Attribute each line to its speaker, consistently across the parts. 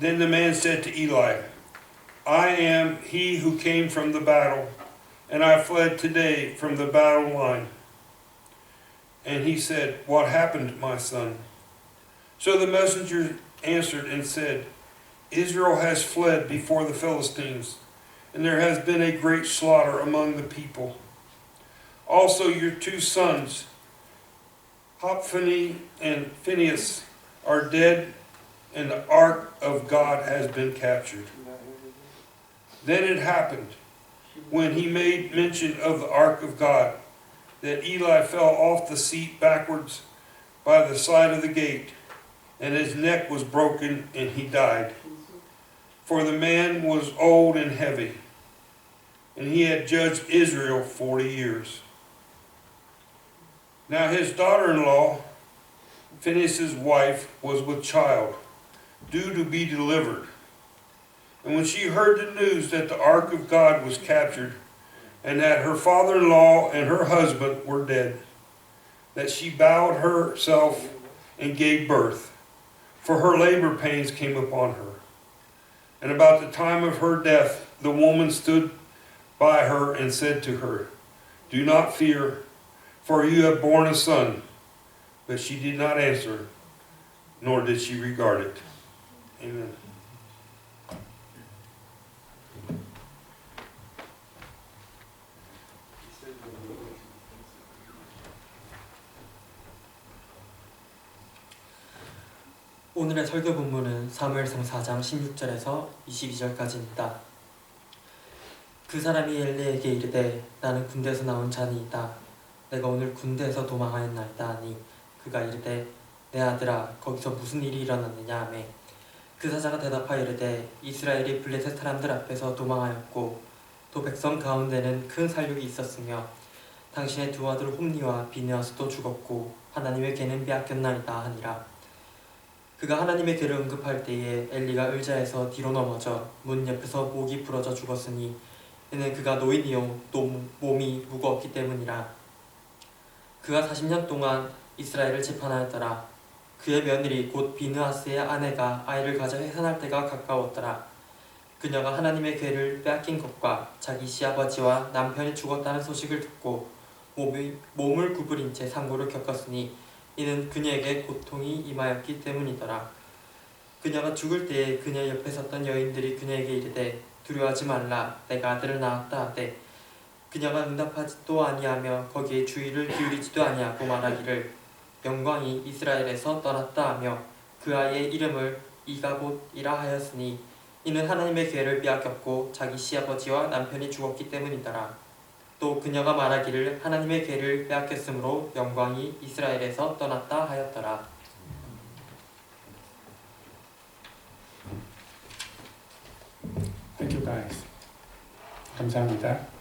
Speaker 1: Then the man said to Eli, I am he who came from the battle, and I fled today from the battle line. And he said, What happened, my son? So the messenger answered and said, Israel has fled before the Philistines, and there has been a great slaughter among the people. Also your 2 sons, Hophni and Phinehas, are dead, and the ark of God has been captured. Then it happened, when he made mention of the ark of God, that Eli fell off the seat backwards by the side of the gate, and his neck was broken, and he died. For the man was old and heavy, and he had judged Israel 40 years. Now his daughter-in-law, Phinehas' wife, was with child, due to be delivered. And when she heard the news that the ark of God was captured, and that her father-in-law and her husband were dead, that she bowed herself and gave birth, for her labor pains came upon her. And about the time of her death, the woman stood by her and said to her, Do not fear, for you have borne a son. But she did not answer, nor did she regard it. Amen.
Speaker 2: 오늘의 설교 본문은 사무엘상 4장 16절에서 22절까지입니다. 그 사람이 엘리에게 이르되 나는 군대에서 나온 자니이다. 내가 오늘 군대에서 도망하였나이다 하니 그가 이르되 내 아들아 거기서 무슨 일이 일어났느냐 하매 그 사자가 대답하여 이르되 이스라엘이 블레셋 사람들 앞에서 도망하였고 또 백성 가운데는 큰 살육이 있었으며 당신의 2 아들 홈니와 비느하스도 죽었고 하나님의 괴는 빼앗겼나이다 하니라. 그가 하나님의 괴를 응급할 때에 엘리가 의자에서 뒤로 넘어져 문 옆에서 목이 부러져 죽었으니 이는 그가 노인이요 몸이 무거웠기 때문이라. 그가 40년 동안 이스라엘을 재판하였더라. 그의 며느리 곧 비느하스의 아내가 아이를 가져 해산할 때가 가까웠더라. 그녀가 하나님의 괴를 빼앗긴 것과 자기 시아버지와 남편이 죽었다는 소식을 듣고 몸을 구부린 채 상고를 겪었으니 이는 그녀에게 고통이 임하였기 때문이더라. 그녀가 죽을 때에 그녀 옆에 섰던 여인들이 그녀에게 이르되 두려워하지 말라 내가 아들을 낳았다 하되 그녀가 응답하지도 아니하며 거기에 주의를 기울이지도 아니하고 말하기를 영광이 이스라엘에서 떠났다 하며 그 아이의 이름을 이가봇이라 하였으니 이는 하나님의 괴를 빼앗겼고 자기 시아버지와 남편이 죽었기 때문이더라. 또 그녀가 말하기를 하나님의 괴를 빼앗겼으므로 영광이 이스라엘에서 떠났다 하였더라.
Speaker 3: Thank you guys. 감사합니다.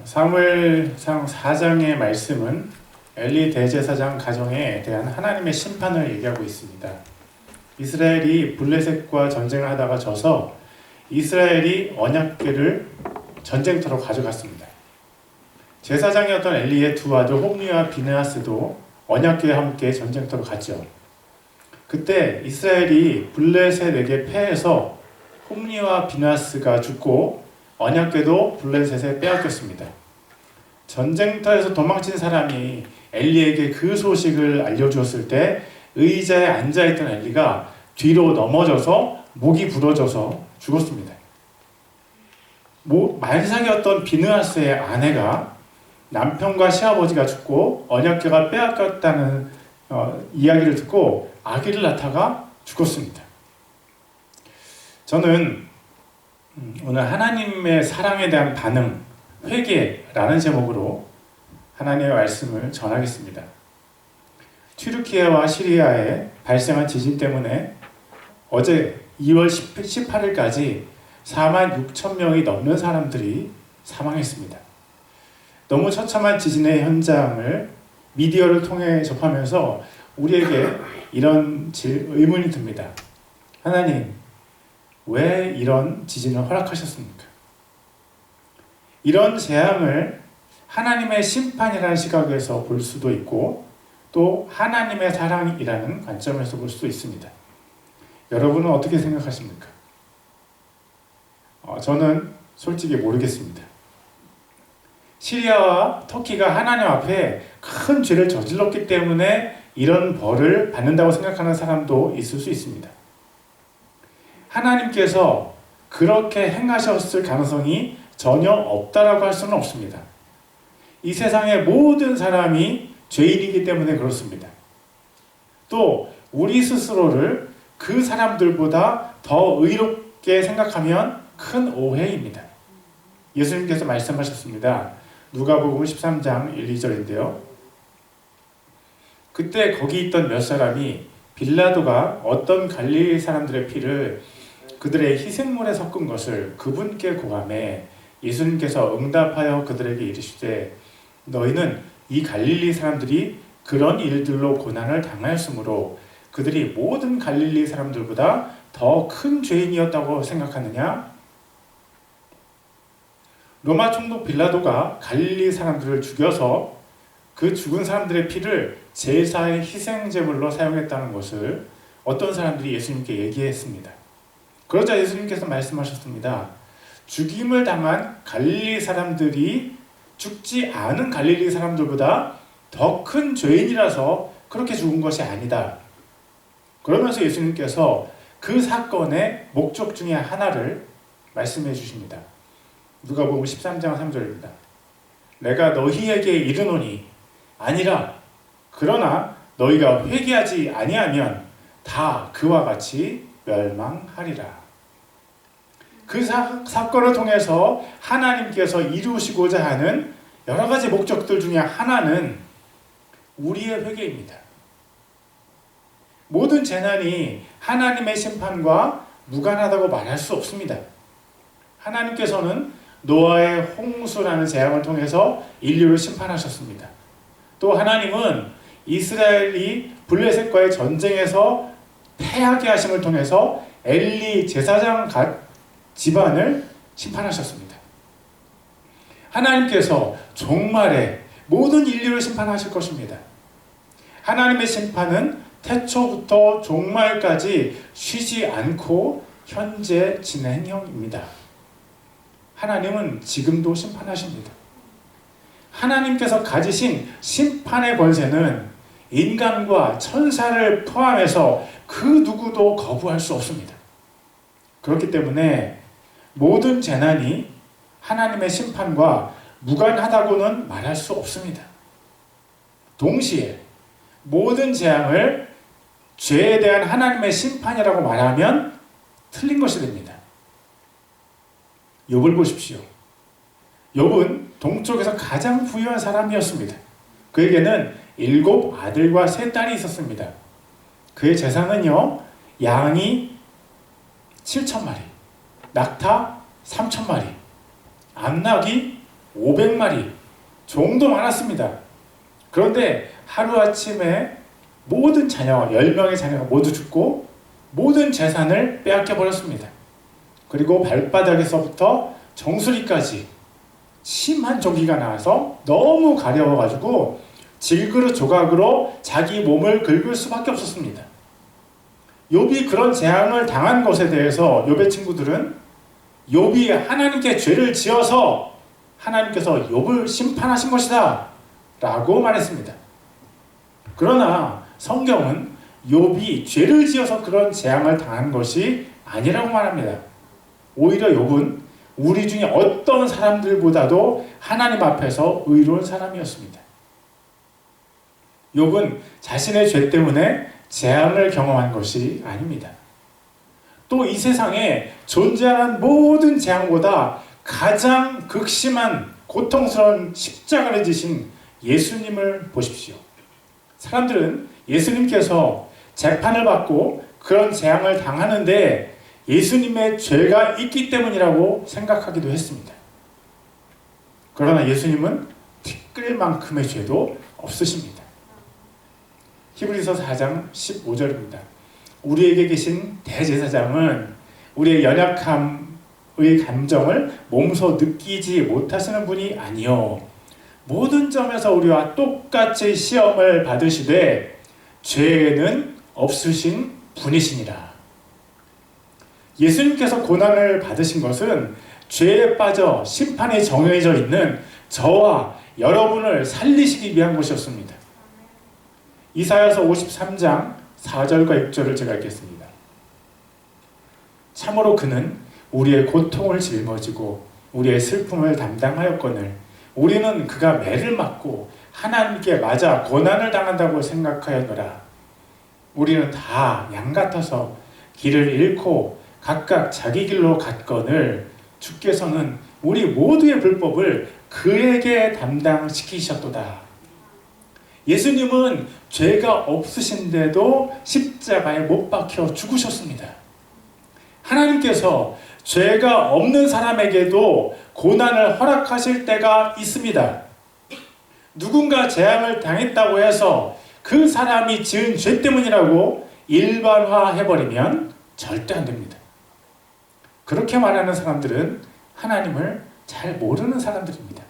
Speaker 3: 사무엘상 4장의 말씀은 엘리 대제사장 가정에 대한 하나님의 심판을 얘기하고 있습니다. 이스라엘이 블레셋과 전쟁을 하다가 져서 이스라엘이 언약궤를 전쟁터로 가져갔습니다. 제사장이었던 엘리의 2 아들 홈니와 비느하스도 언약궤와 함께 전쟁터로 갔죠. 그때 이스라엘이 블레셋에게 패해서 홈니와 비느하스가 죽고 언약궤도 블레셋에 빼앗겼습니다. 전쟁터에서 도망친 사람이 엘리에게 그 소식을 알려주었을 때 의자에 앉아있던 엘리가 뒤로 넘어져서 목이 부러져서 죽었습니다. 만삭이었던 비느하스의 아내가 남편과 시아버지가 죽고 언약궤가 빼앗겼다는 이야기를 듣고 아기를 낳다가 죽었습니다. 저는 오늘 하나님의 사랑에 대한 반응, 회개라는 제목으로 하나님의 말씀을 전하겠습니다. 튀르키예와 시리아에 발생한 지진 때문에 어제 2월 18일까지 4만 6천 명이 넘는 사람들이 사망했습니다. 너무 처참한 지진의 현장을 미디어를 통해 접하면서 우리에게 이런 의문이 듭니다. 하나님, 왜 이런 지진을 허락하셨습니까? 이런 재앙을 하나님의 심판이라는 시각에서 볼 수도 있고 또 하나님의 사랑이라는 관점에서 볼 수 있습니다. 여러분은 어떻게 생각하십니까? 저는 솔직히 모르겠습니다. 시리아와 터키가 하나님 앞에 큰 죄를 저질렀기 때문에 이런 벌을 받는다고 생각하는 사람도 있을 수 있습니다. 하나님께서 그렇게 행하셨을 가능성이 전혀 없다라고 할 수는 없습니다. 이 세상의 모든 사람이 죄인이기 때문에 그렇습니다. 또 우리 스스로를 그 사람들보다 더 의롭게 생각하면 큰 오해입니다. 예수님께서 말씀하셨습니다. 누가복음 13장 1, 2절인데요. 그때 거기 있던 몇 사람이 빌라도가 어떤 갈릴리 사람들의 피를 그들의 희생물에 섞은 것을 그분께 고함해 예수님께서 응답하여 그들에게 이르시되 너희는 이 갈릴리 사람들이 그런 일들로 고난을 당하였으므로 그들이 모든 갈릴리 사람들보다 더 큰 죄인이었다고 생각하느냐? 로마 총독 빌라도가 갈릴리 사람들을 죽여서 그 죽은 사람들의 피를 제사의 희생제물로 사용했다는 것을 어떤 사람들이 예수님께 얘기했습니다. 그러자 예수님께서 말씀하셨습니다. 죽임을 당한 갈릴리 사람들이 죽지 않은 갈릴리 사람들보다 더 큰 죄인이라서 그렇게 죽은 것이 아니다. 그러면서 예수님께서 그 사건의 목적 중에 하나를 말씀해 주십니다. 누가복음 13장 3절입니다. 내가 너희에게 이르노니 아니라 그러나 너희가 회개하지 아니하면 다 그와 같이 멸망하리라. 그 사건을 통해서 하나님께서 이루시고자 하는 여러 가지 목적들 중에 하나는 우리의 회개입니다. 모든 재난이 하나님의 심판과 무관하다고 말할 수 없습니다. 하나님께서는 노아의 홍수라는 재앙을 통해서 인류를 심판하셨습니다. 또 하나님은 이스라엘이 블레셋과의 전쟁에서 패하게 하심을 통해서 엘리 제사장 집안을 심판하셨습니다. 하나님께서 종말에 모든 인류를 심판하실 것입니다. 하나님의 심판은 태초부터 종말까지 쉬지 않고 현재 진행형입니다. 하나님은 지금도 심판하십니다. 하나님께서 가지신 심판의 권세는 인간과 천사를 포함해서 그 누구도 거부할 수 없습니다. 그렇기 때문에 모든 재난이 하나님의 심판과 무관하다고는 말할 수 없습니다. 동시에 모든 재앙을 죄에 대한 하나님의 심판이라고 말하면 틀린 것이 됩니다. 욥을 보십시오. 욥은 동쪽에서 가장 부유한 사람이었습니다. 그에게는 7 아들과 3 딸이 있었습니다. 그의 재산은요, 양이 7,000마리, 낙타 3,000마리, 암낙이 500마리, 종도 많았습니다. 그런데 하루아침에 모든 자녀, 10명의 자녀가 모두 죽고 모든 재산을 빼앗겨 버렸습니다. 그리고 발바닥에서부터 정수리까지 심한 조기가 나와서 너무 가려워가지고 질그릇 조각으로 자기 몸을 긁을 수밖에 없었습니다. 욥이 그런 재앙을 당한 것에 대해서 욥의 친구들은 욥이 하나님께 죄를 지어서 하나님께서 욥을 심판하신 것이다 라고 말했습니다. 그러나 성경은 욥이 죄를 지어서 그런 재앙을 당한 것이 아니라고 말합니다. 오히려 욥은 우리 중에 어떤 사람들보다도 하나님 앞에서 의로운 사람이었습니다. 욥은 자신의 죄 때문에 재앙을 경험한 것이 아닙니다. 또 이 세상에 존재하는 모든 재앙보다 가장 극심한 고통스러운 십자가를 지신 예수님을 보십시오. 사람들은 예수님께서 재판을 받고 그런 재앙을 당하는데 예수님의 죄가 있기 때문이라고 생각하기도 했습니다. 그러나 예수님은 티끌만큼의 죄도 없으십니다. 히브리서 4장 15절입니다. 우리에게 계신 대제사장은 우리의 연약함의 감정을 몸소 느끼지 못하시는 분이 아니요 모든 점에서 우리와 똑같이 시험을 받으시되 죄는 없으신 분이시니라. 예수님께서 고난을 받으신 것은 죄에 빠져 심판이 정해져 있는 저와 여러분을 살리시기 위한 것이었습니다. 이사야서 53장 4절과 6절을 제가 읽겠습니다. 참으로 그는 우리의 고통을 짊어지고 우리의 슬픔을 담당하였거늘 우리는 그가 매를 맞고 하나님께 맞아 고난을 당한다고 생각하였노라. 우리는 다 양 같아서 길을 잃고 각각 자기 길로 갔거늘 주께서는 우리 모두의 불법을 그에게 담당시키셨도다. 예수님은 죄가 없으신데도 십자가에 못 박혀 죽으셨습니다. 하나님께서 죄가 없는 사람에게도 고난을 허락하실 때가 있습니다. 누군가 재앙을 당했다고 해서 그 사람이 지은 죄 때문이라고 일반화해버리면 절대 안 됩니다. 그렇게 말하는 사람들은 하나님을 잘 모르는 사람들입니다.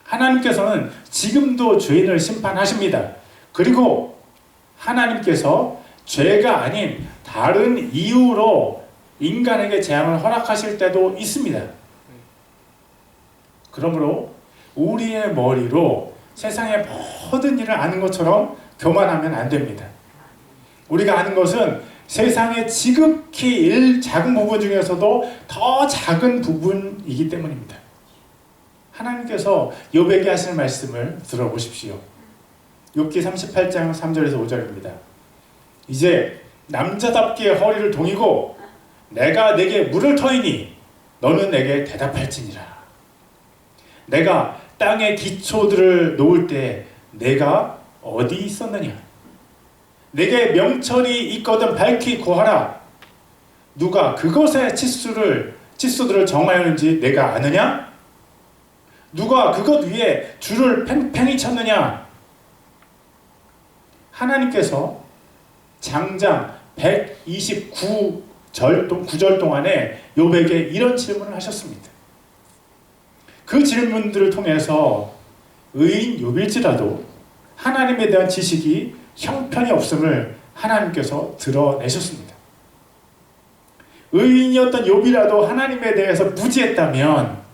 Speaker 3: 하나님께서는 지금도 죄인을 심판하십니다. 그리고 하나님께서 죄가 아닌 다른 이유로 인간에게 재앙을 허락하실 때도 있습니다. 그러므로 우리의 머리로 세상의 모든 일을 아는 것처럼 교만하면 안 됩니다. 우리가 아는 것은 세상의 지극히 작은 부분 중에서도 더 작은 부분이기 때문입니다. 하나님께서 욥에게 하시는 말씀을 들어보십시오. 욥기 38장 3절에서 5절입니다. 이제 남자답게 허리를 동이고 내가 내게 물을 터이니 너는 내게 대답할지니라. 내가 땅의 기초들을 놓을 때 내가 어디 있었느냐? 내게 명철이 있거든 밝히 고하라. 누가 그것의 치수들을 정하였는지 내가 아느냐? 누가 그것 위에 줄을 팽팽히 쳤느냐? 하나님께서 장장 129절 동안에 욥에게 이런 질문을 하셨습니다. 그 질문들을 통해서 의인 욥일지라도 하나님에 대한 지식이 형편이 없음을 하나님께서 드러내셨습니다. 의인이었던 욥이라도 하나님에 대해서 무지했다면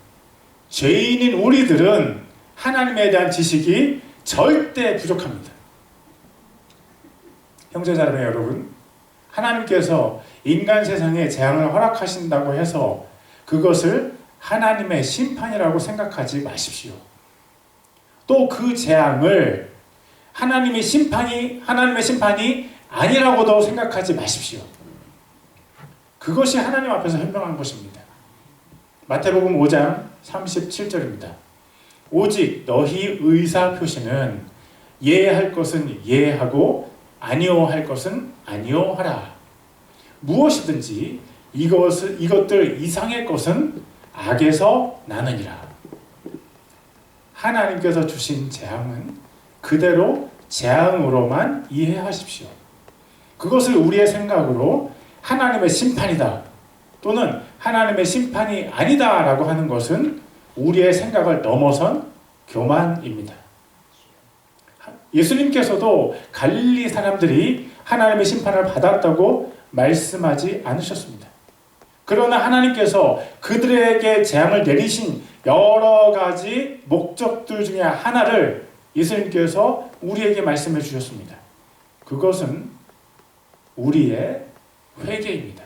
Speaker 3: 죄인인 우리들은 하나님에 대한 지식이 절대 부족합니다. 형제자매 여러분, 하나님께서 인간 세상에 재앙을 허락하신다고 해서 그것을 하나님의 심판이라고 생각하지 마십시오. 또 그 재앙을 하나님의 심판이 아니라고도 생각하지 마십시오. 그것이 하나님 앞에서 현명한 것입니다. 마태복음 5장 37절입니다. 오직 너희 의사 표시는 예할 것은 예하고 아니오할 것은 아니오하라. 무엇이든지 이것들 이상의 것은 악에서 나느니라. 하나님께서 주신 재앙은 그대로 재앙으로만 이해하십시오. 그것을 우리의 생각으로 하나님의 심판이다 또는 하나님의 심판이 아니다 라고 하는 것은 우리의 생각을 넘어선 교만입니다. 예수님께서도 갈릴리 사람들이 하나님의 심판을 받았다고 말씀하지 않으셨습니다. 그러나 하나님께서 그들에게 재앙을 내리신 여러 가지 목적들 중에 하나를 예수님께서 우리에게 말씀해 주셨습니다. 그것은 우리의 회개입니다.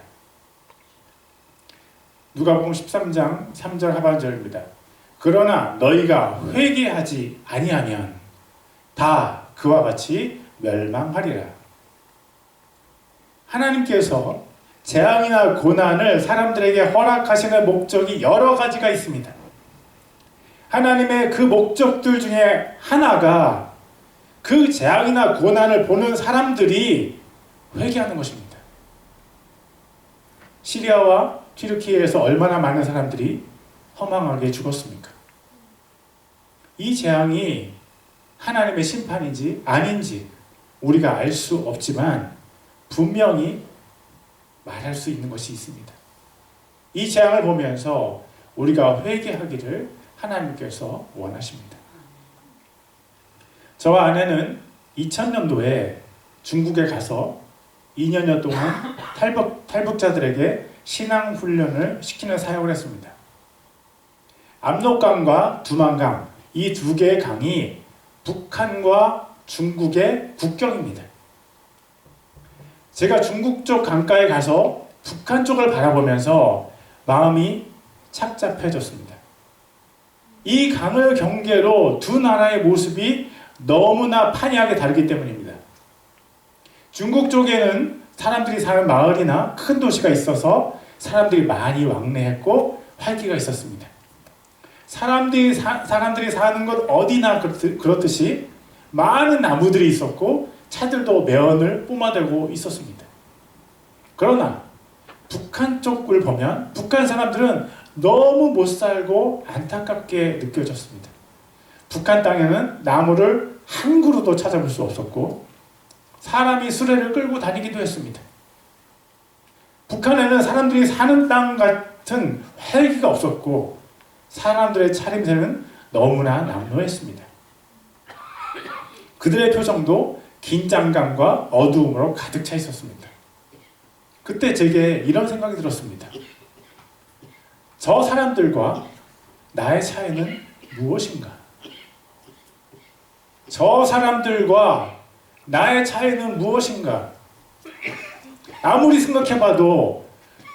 Speaker 3: 누가복음 13장 3절 하반절입니다. 그러나 너희가 회개하지 아니하면 다 그와 같이 멸망하리라. 하나님께서 재앙이나 고난을 사람들에게 허락하시는 목적이 여러 가지가 있습니다. 하나님의 그 목적들 중에 하나가 그 재앙이나 고난을 보는 사람들이 회개하는 것입니다. 시리아와 튀르키예에서 얼마나 많은 사람들이 허망하게 죽었습니까? 이 재앙이 하나님의 심판인지 아닌지 우리가 알 수 없지만 분명히 말할 수 있는 것이 있습니다. 이 재앙을 보면서 우리가 회개하기를 하나님께서 원하십니다. 저와 아내는 2000년도에 중국에 가서 2년여 동안 탈북자들에게 신앙 훈련을 시키는 사역을 했습니다. 압록강과 두만강 이 두 개의 강이 북한과 중국의 국경입니다. 제가 중국 쪽 강가에 가서 북한 쪽을 바라보면서 마음이 착잡해졌습니다. 이 강을 경계로 두 나라의 모습이 너무나 판이하게 다르기 때문입니다. 중국 쪽에는 사람들이 사는 마을이나 큰 도시가 있어서 사람들이 많이 왕래했고 활기가 있었습니다. 사람들이 사는 것 어디나 그렇듯이 많은 나무들이 있었고 차들도 매연을 뿜어대고 있었습니다. 그러나 북한 쪽을 보면 북한 사람들은 너무 못 살고 안타깝게 느껴졌습니다. 북한 땅에는 나무를 한 그루도 찾아볼 수 없었고 사람이 수레를 끌고 다니기도 했습니다. 북한에는 사람들이 사는 땅 같은 활기가 없었고 사람들의 차림새는 너무나 남루했습니다. 그들의 표정도 긴장감과 어두움으로 가득 차 있었습니다. 그때 제게 이런 생각이 들었습니다. 저 사람들과 나의 차이는 무엇인가? 저 사람들과 나의 차이는 무엇인가? 아무리 생각해봐도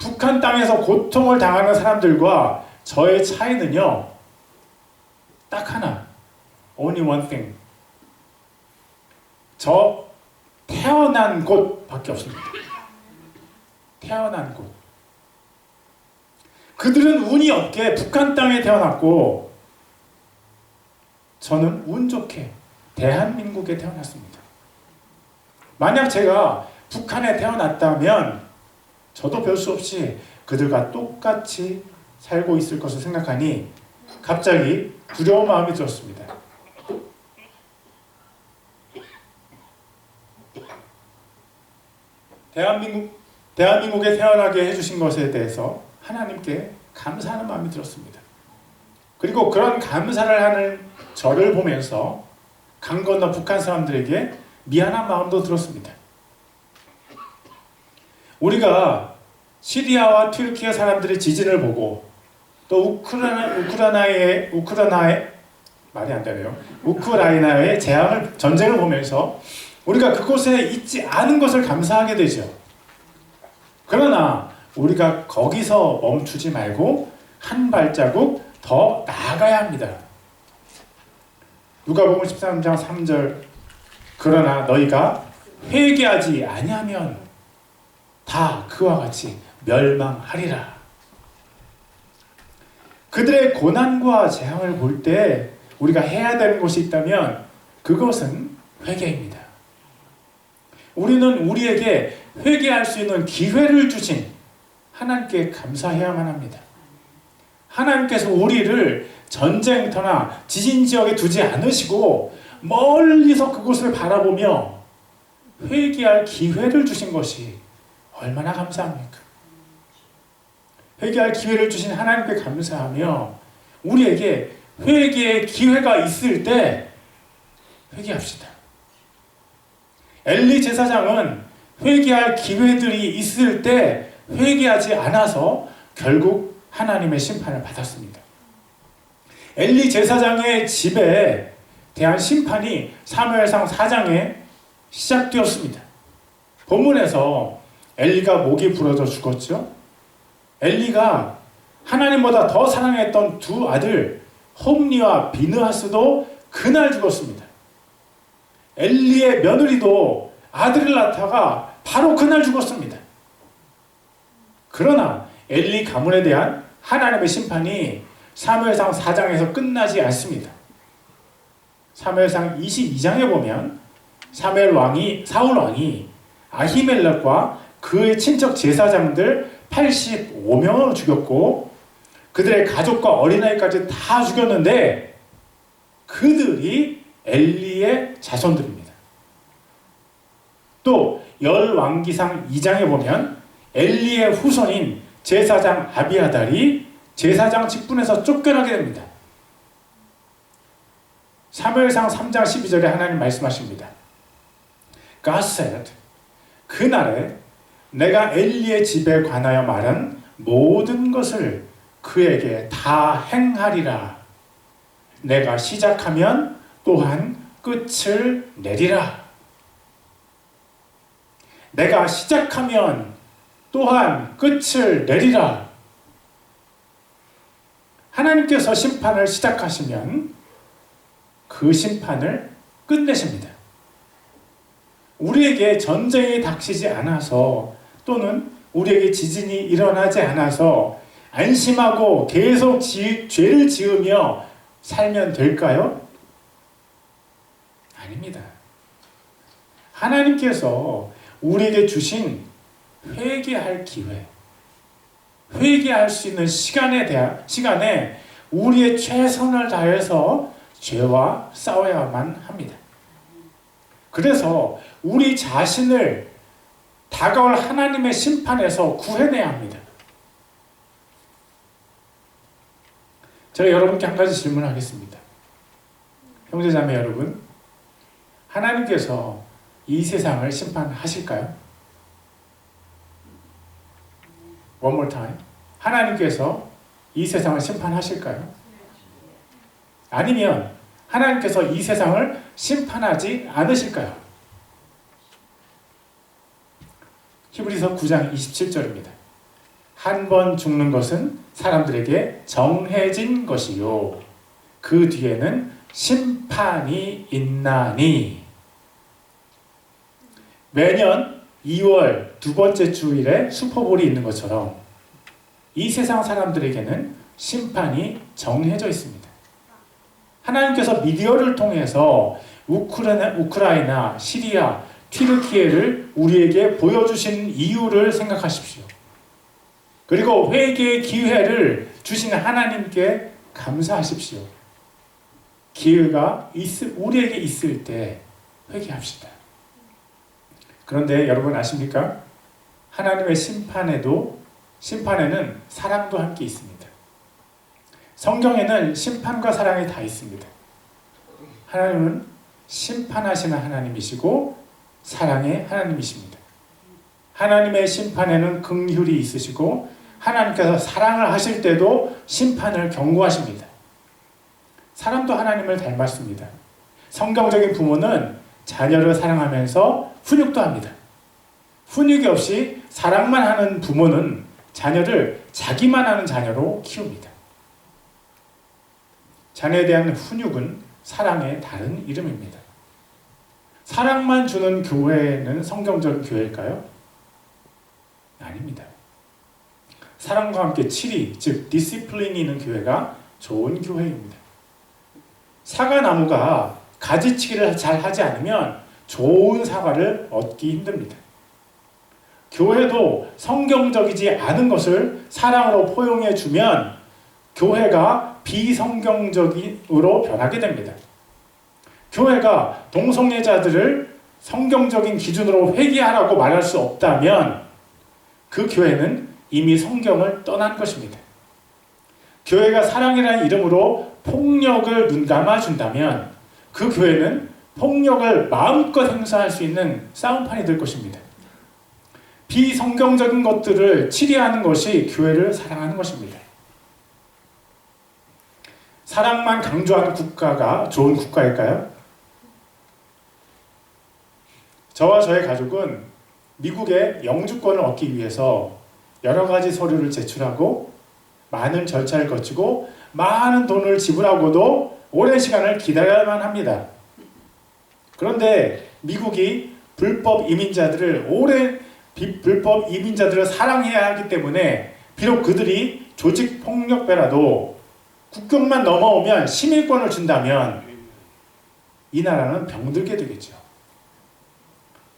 Speaker 3: 북한 땅에서 고통을 당하는 사람들과 저의 차이는요, 딱 하나, only one thing. 저 태어난 곳밖에 없습니다. 태어난 곳. 그들은 운이 없게 북한 땅에 태어났고 저는 운 좋게 대한민국에 태어났습니다. 만약 제가 북한에 태어났다면 저도 별 수 없이 그들과 똑같이 살고 있을 것을 생각하니 갑자기 두려운 마음이 들었습니다. 대한민국에 태어나게 해주신 것에 대해서 하나님께 감사하는 마음이 들었습니다. 그리고 그런 감사를 하는 저를 보면서 강 건너 북한 사람들에게 미안한 마음도 들었습니다. 우리가 시리아와 튀르키예 사람들의 지진을 보고 또 우크라이나의 전쟁을 보면서 우리가 그곳에 있지 않은 것을 감사하게 되죠. 그러나 우리가 거기서 멈추지 말고 한 발자국 더 나아가야 합니다. 누가복음 13장 3절 그러나 너희가 회개하지 아니하면 다 그와 같이 멸망하리라. 그들의 고난과 재앙을 볼 때 우리가 해야 되는 것이 있다면 그것은 회개입니다. 우리는 우리에게 회개할 수 있는 기회를 주신 하나님께 감사해야만 합니다. 하나님께서 우리를 전쟁터나 지진 지역에 두지 않으시고 멀리서 그곳을 바라보며 회개할 기회를 주신 것이 얼마나 감사합니까? 회개할 기회를 주신 하나님께 감사하며 우리에게 회개의 기회가 있을 때 회개합시다. 엘리 제사장은 회개할 기회들이 있을 때 회개하지 않아서 결국 하나님의 심판을 받았습니다. 엘리 제사장의 집에 대한 심판이 사무엘상 4장에 시작되었습니다. 본문에서 엘리가 목이 부러져 죽었죠. 엘리가 하나님보다 더 사랑했던 두 아들 홈리와 비느하스도 그날 죽었습니다. 엘리의 며느리도 아들을 낳다가 바로 그날 죽었습니다. 그러나 엘리 가문에 대한 하나님의 심판이 사무엘상 4장에서 끝나지 않습니다. 사무엘상 22장에 보면 사울 왕이 아히멜렉과 그의 친척 제사장들 85명을 죽였고 그들의 가족과 어린아이까지 다 죽였는데 그들이 엘리의 자손들입니다. 또 열왕기상 2장에 보면 엘리의 후손인 제사장 아비아달이 제사장 직분에서 쫓겨나게 됩니다. 사무엘상 3장 12절에 하나님 말씀하십니다. God said, 그날에 내가 엘리의 집에 관하여 말한 모든 것을 그에게 다 행하리라. 내가 시작하면 또한 끝을 내리라. 내가 시작하면 또한 끝을 내리라. 하나님께서 심판을 시작하시면 그 심판을 끝내십니다. 우리에게 전쟁이 닥치지 않아서 또는 우리에게 지진이 일어나지 않아서 안심하고 계속 죄를 지으며 살면 될까요? 아닙니다. 하나님께서 우리에게 주신 회개할 기회, 회개할 수 있는 시간에 우리의 최선을 다해서 죄와 싸워야만 합니다. 그래서 우리 자신을 다가올 하나님의 심판에서 구해내야 합니다. 제가 여러분께 한 가지 질문하겠습니다. 형제자매 여러분, 하나님께서 이 세상을 심판하실까요? One more time. 하나님께서 이 세상을 심판하실까요? 아니면 하나님께서 이 세상을 심판하지 않으실까요? 히브리서 9장 27절입니다. 한 번 죽는 것은 사람들에게 정해진 것이요 그 뒤에는 심판이 있나니. 매년 2월 두 번째 주일에 슈퍼볼이 있는 것처럼 이 세상 사람들에게는 심판이 정해져 있습니다. 하나님께서 미디어를 통해서 우크라이나, 시리아, 튀르키예를 우리에게 보여주신 이유를 생각하십시오. 그리고 회개의 기회를 주신 하나님께 감사하십시오. 기회가 우리에게 있을 때 회개합시다. 그런데 여러분 아십니까? 하나님의 심판에는 사랑도 함께 있습니다. 성경에는 심판과 사랑이 다 있습니다. 하나님은 심판하시는 하나님이시고 사랑의 하나님이십니다. 하나님의 심판에는 긍휼이 있으시고 하나님께서 사랑을 하실 때도 심판을 경고하십니다. 사람도 하나님을 닮았습니다. 성경적인 부모는 자녀를 사랑하면서 훈육도 합니다. 훈육이 없이 사랑만 하는 부모는 자녀를 자기만 하는 자녀로 키웁니다. 자녀에 대한 훈육은 사랑의 다른 이름입니다. 사랑만 주는 교회는 성경적 교회일까요? 아닙니다. 사랑과 함께 치리, 즉 디시플린이 있는 교회가 좋은 교회입니다. 사과나무가 가지치기를 잘 하지 않으면 좋은 사과를 얻기 힘듭니다. 교회도 성경적이지 않은 것을 사랑으로 포용해 주면 교회가 비성경적으로 변하게 됩니다. 교회가 동성애자들을 성경적인 기준으로 회개하라고 말할 수 없다면 그 교회는 이미 성경을 떠난 것입니다. 교회가 사랑이라는 이름으로 폭력을 눈감아 준다면 그 교회는 폭력을 마음껏 행사할 수 있는 싸움판이 될 것입니다. 비성경적인 것들을 치리하는 것이 교회를 사랑하는 것입니다. 사랑만 강조하는 국가가 좋은 국가일까요? 저와 저의 가족은 미국의 영주권을 얻기 위해서 여러 가지 서류를 제출하고 많은 절차를 거치고 많은 돈을 지불하고도 오랜 시간을 기다려야만 합니다. 그런데 미국이 불법 이민자들을 사랑해야 하기 때문에 비록 그들이 조직 폭력배라도 국경만 넘어오면 시민권을 준다면 이 나라는 병들게 되겠죠.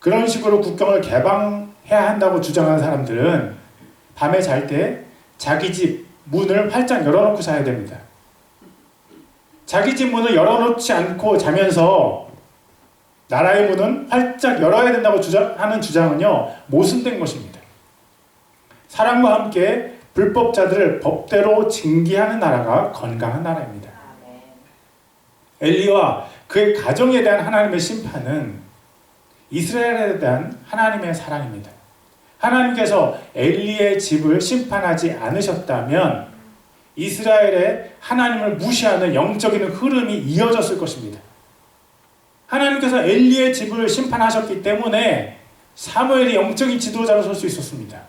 Speaker 3: 그런 식으로 국경을 개방해야 한다고 주장하는 사람들은 밤에 잘 때 자기 집 문을 활짝 열어놓고 자야 됩니다. 자기 집 문을 열어놓지 않고 자면서 나라의 문은 활짝 열어야 된다고 하는 주장은요, 모순된 것입니다. 사랑과 함께 불법자들을 법대로 징계하는 나라가 건강한 나라입니다. 엘리와 그의 가정에 대한 하나님의 심판은 이스라엘에 대한 하나님의 사랑입니다. 하나님께서 엘리의 집을 심판하지 않으셨다면 이스라엘의 하나님을 무시하는 영적인 흐름이 이어졌을 것입니다. 하나님께서 엘리의 집을 심판하셨기 때문에 사무엘이 영적인 지도자로 설 수 있었습니다.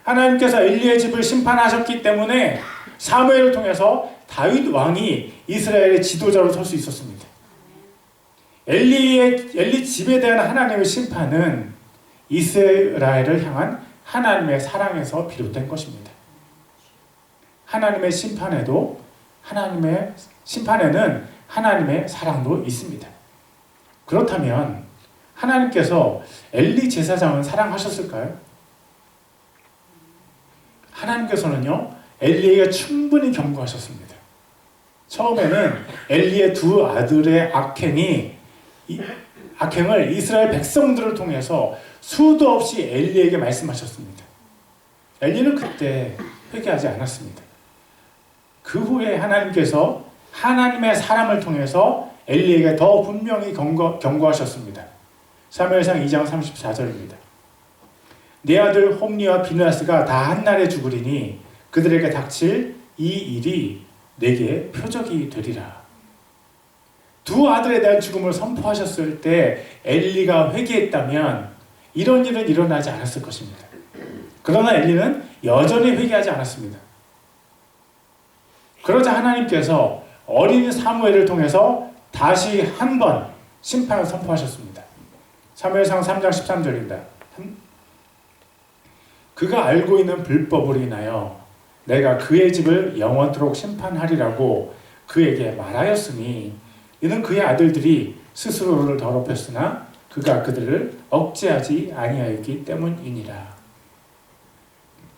Speaker 3: 하나님께서 엘리의 집을 심판하셨기 때문에 사무엘을 통해서 다윗 왕이 이스라엘의 지도자로 설 수 있었습니다. 엘리 집에 대한 하나님의 심판은 이스라엘을 향한 하나님의 사랑에서 비롯된 것입니다. 하나님의 심판에는 하나님의 사랑도 있습니다. 그렇다면 하나님께서 엘리 제사장을 사랑하셨을까요? 하나님께서는요, 엘리에게 충분히 경고하셨습니다. 처음에는 엘리의 두 아들의 악행을 이스라엘 백성들을 통해서 수도 없이 엘리에게 말씀하셨습니다. 엘리는 그때 회개하지 않았습니다. 그 후에 하나님께서 하나님의 사람을 통해서 엘리에게 더 분명히 경고하셨습니다. 사무엘상 2장 34절입니다. 내 아들 홈리와 비느하스가 다 한날에 죽으리니 그들에게 닥칠 이 일이 내게 표적이 되리라. 두 아들에 대한 죽음을 선포하셨을 때 엘리가 회개했다면 이런 일은 일어나지 않았을 것입니다. 그러나 엘리는 여전히 회개하지 않았습니다. 그러자 하나님께서 어린 사무엘을 통해서 다시 한 번 심판을 선포하셨습니다. 사무엘상 3장 13절입니다. 그가 알고 있는 불법으로 인하여 내가 그의 집을 영원토록 심판하리라고 그에게 말하였으니 이는 그의 아들들이 스스로를 더럽혔으나 그가 그들을 억제하지 아니하였기 때문이니라.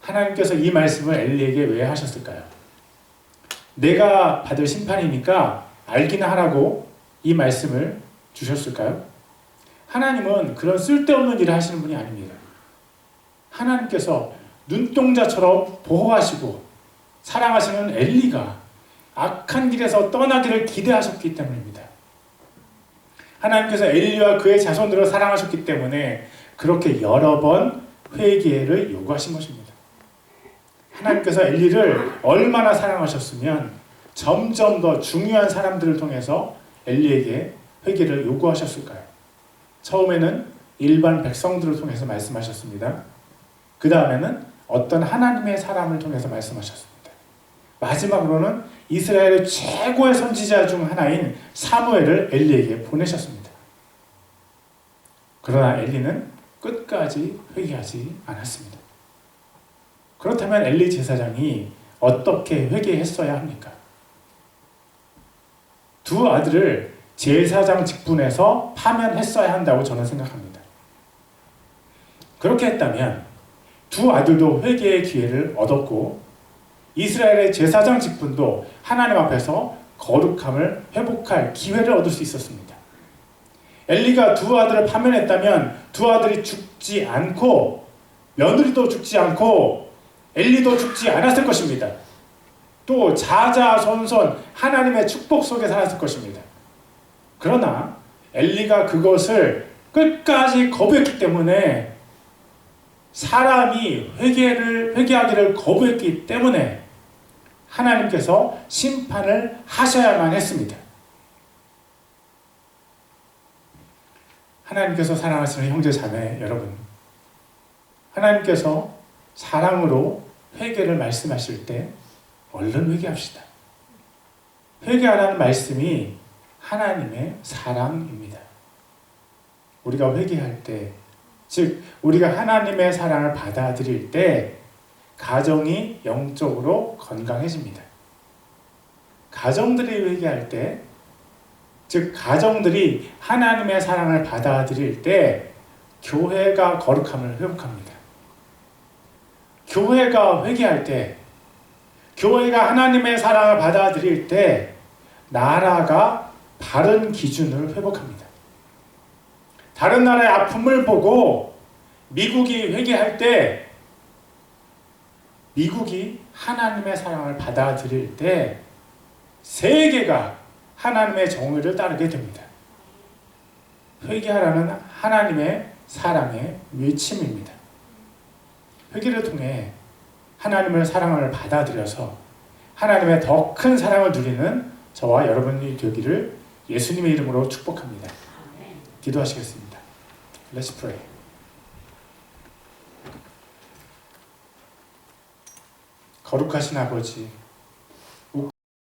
Speaker 3: 하나님께서 이 말씀을 엘리에게 왜 하셨을까요? 내가 받을 심판이니까 알기나 하라고 이 말씀을 주셨을까요? 하나님은 그런 쓸데없는 일을 하시는 분이 아닙니다. 하나님께서 눈동자처럼 보호하시고 사랑하시는 엘리가 악한 길에서 떠나기를 기대하셨기 때문입니다. 하나님께서 엘리와 그의 자손들을 사랑하셨기 때문에 그렇게 여러 번 회개를 요구하신 것입니다. 하나님께서 엘리를 얼마나 사랑하셨으면 점점 더 중요한 사람들을 통해서 엘리에게 회개를 요구하셨을까요? 처음에는 일반 백성들을 통해서 말씀하셨습니다. 그 다음에는 어떤 하나님의 사람을 통해서 말씀하셨습니다. 마지막으로는 이스라엘의 최고의 선지자 중 하나인 사무엘을 엘리에게 보내셨습니다. 그러나 엘리는 끝까지 회개하지 않았습니다. 그렇다면 엘리 제사장이 어떻게 회개했어야 합니까? 두 아들을 제사장 직분에서 파면했어야 한다고 저는 생각합니다. 그렇게 했다면 두 아들도 회개의 기회를 얻었고 이스라엘의 제사장 직분도 하나님 앞에서 거룩함을 회복할 기회를 얻을 수 있었습니다. 엘리가 두 아들을 파면했다면 두 아들이 죽지 않고 며느리도 죽지 않고 엘리도 죽지 않았을 것입니다. 또 자자손손 하나님의 축복 속에 살았을 것입니다. 그러나 엘리가 그것을 끝까지 거부했기 때문에 사람이 회개하기를 거부했기 때문에 하나님께서 심판을 하셔야만 했습니다. 하나님께서 사랑하시는 형제 자매 여러분, 하나님께서 사랑으로 회개를 말씀하실 때 얼른 회개합시다. 회개하라는 말씀이 하나님의 사랑입니다. 우리가 회개할 때, 즉 우리가 하나님의 사랑을 받아들일 때 가정이 영적으로 건강해집니다. 가정들이 회개할 때, 즉 가정들이 하나님의 사랑을 받아들일 때 교회가 거룩함을 회복합니다. 교회가 회개할 때, 교회가 하나님의 사랑을 받아들일 때 나라가 바른 기준을 회복합니다. 다른 나라의 아픔을 보고 미국이 회개할 때, 미국이 하나님의 사랑을 받아들일 때 세계가 하나님의 정의를 따르게 됩니다. 회개하라는 하나님의 사랑의 외침입니다. 회개를 통해 하나님의 사랑을 받아들여서 하나님의 더 큰 사랑을 누리는 저와 여러분이 되기를 예수님의 이름으로 축복합니다. 기도하시겠습니다. Let's pray. 거룩하신 아버지,